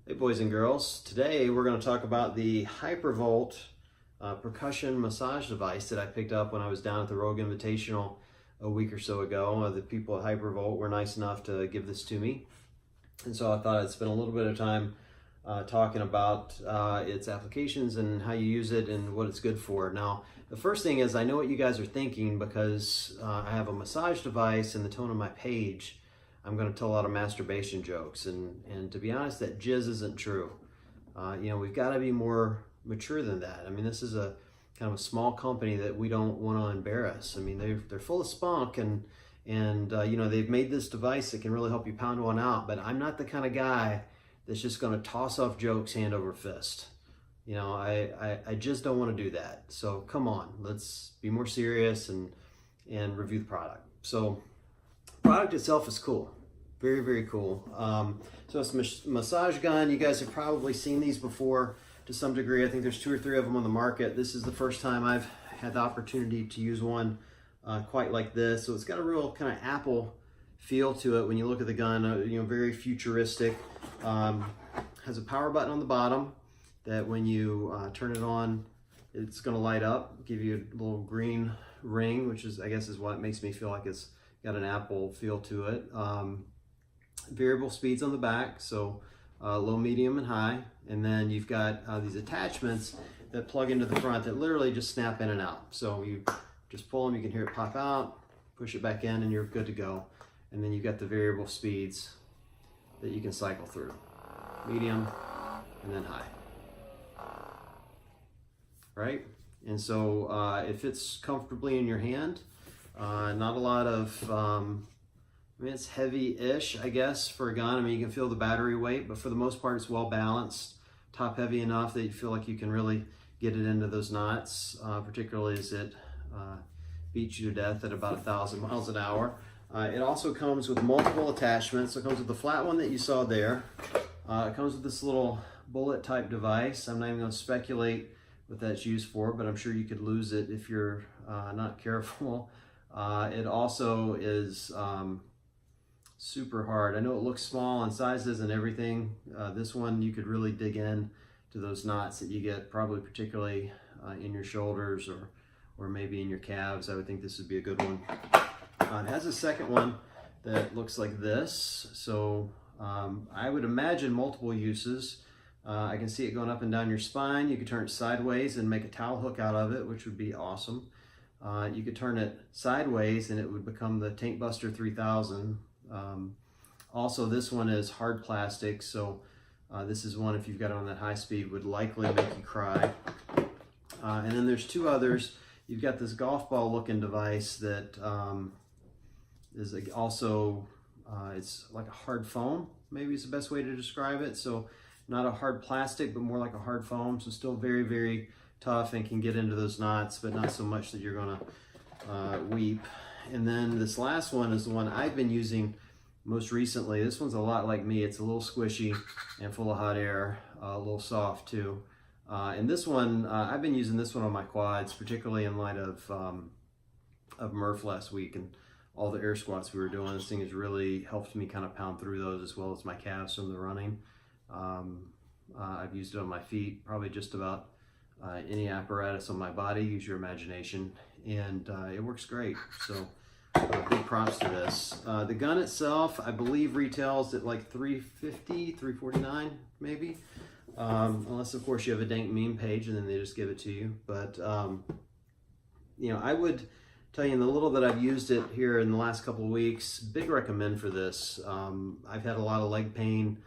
Hey boys and girls, today we're going to talk about the Hypervolt Percussion Massage Device that I picked up when I was down at the Rogue Invitational a week or so ago. The people at Hypervolt were nice enough to give this to me, and so I thought I'd spend a little bit of time talking about its applications and how you use it and what it's good for. Now, the first thing is I know what you guys are thinking because I have a massage device in the tone of my page. I'm going to tell a lot of masturbation jokes, and to be honest, that jizz isn't true. We've got to be more mature than that. I mean, this is a kind of a small company that we don't want to embarrass. I mean, they're full of spunk, and they've made this device that can really help you pound one out. But I'm not the kind of guy that's just going to toss off jokes hand over fist. I just don't want to do that. So come on, let's be more serious and review the product. So the product itself is cool. Very, very cool. So it's a massage gun. You guys have probably seen these before to some degree. I think there's 2 or 3 of them on the market. This is the first time I've had the opportunity to use one quite like this. So it's got a real kind of Apple feel to it when you look at the gun. Very futuristic. Has a power button on the bottom that when you turn it on, it's going to light up, give you a little green ring, which is, I guess, is what makes me feel like it's got an Apple feel to it. Variable speeds on the back, so low, medium, and high. And then you've got these attachments that plug into the front that literally just snap in and out. So you just pull them, you can hear it pop out, push it back in, and you're good to go. And then you've got the variable speeds that you can cycle through. Medium, and then high. Right? And so it fits comfortably in your hand. Not a lot of, it's heavy-ish, I guess, for a gun. I mean, you can feel the battery weight, but for the most part, it's well balanced. Top heavy enough that you feel like you can really get it into those knots, particularly as it beats you to death at about 1,000 miles an hour. It also comes with multiple attachments. So it comes with the flat one that you saw there. It comes with this little bullet-type device. I'm not even going to speculate what that's used for, but I'm sure you could lose it if you're not careful. It also is super hard. I know it looks small on sizes and everything. This one, you could really dig in to those knots that you get, probably particularly in your shoulders or maybe in your calves. I would think this would be a good one. It has a second one that looks like this. So I would imagine multiple uses. I can see it going up and down your spine. You could turn it sideways and make a towel hook out of it, which would be awesome. You could turn it sideways and it would become the Tank Buster 3000. Also, this one is hard plastic, so this is one, if you've got it on that high speed, would likely make you cry. And then there's 2 others. You've got this golf ball looking device that is also, it's like a hard foam, maybe is the best way to describe it. So not a hard plastic, but more like a hard foam. So still very, very tough and can get into those knots, but not so much that you're gonna weep. And then this last one is the one I've been using most recently. This one's a lot like me. It's a little squishy and full of hot air, a little soft too. And this one, I've been using this one on my quads, particularly in light of Murph last week and all the air squats we were doing. This thing has really helped me kind of pound through those, as well as my calves from the running. I've used it on my feet, probably just about any apparatus on my body. Use your imagination, and it works great. So big props to this. The gun itself, I believe, retails at like $350, $349 maybe, unless of course you have a dank meme page and then they just give it to you. But I would tell you, in the little that I've used it here in the last couple of weeks, big recommend for this. I've had a lot of leg pain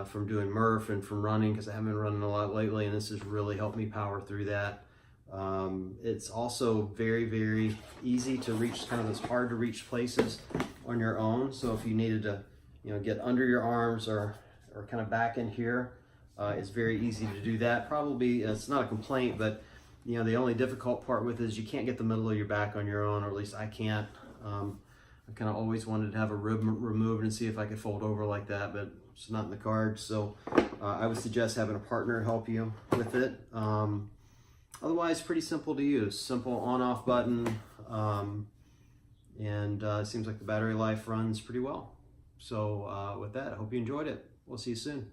from doing Murph and from running, because I haven't been running a lot lately, and this has really helped me power through that. It's also very, very easy to reach kind of those hard to reach places on your own. So if you needed to, get under your arms or kind of back in here, it's very easy to do that. Probably, it's not a complaint, but the only difficult part with it is you can't get the middle of your back on your own, or at least I can't. I kind of always wanted to have a rib removed and see if I could fold over like that, but it's not in the cards. So I would suggest having a partner help you with it. Otherwise, pretty simple to use. Simple on-off button, and it seems like the battery life runs pretty well. So with that, I hope you enjoyed it. We'll see you soon.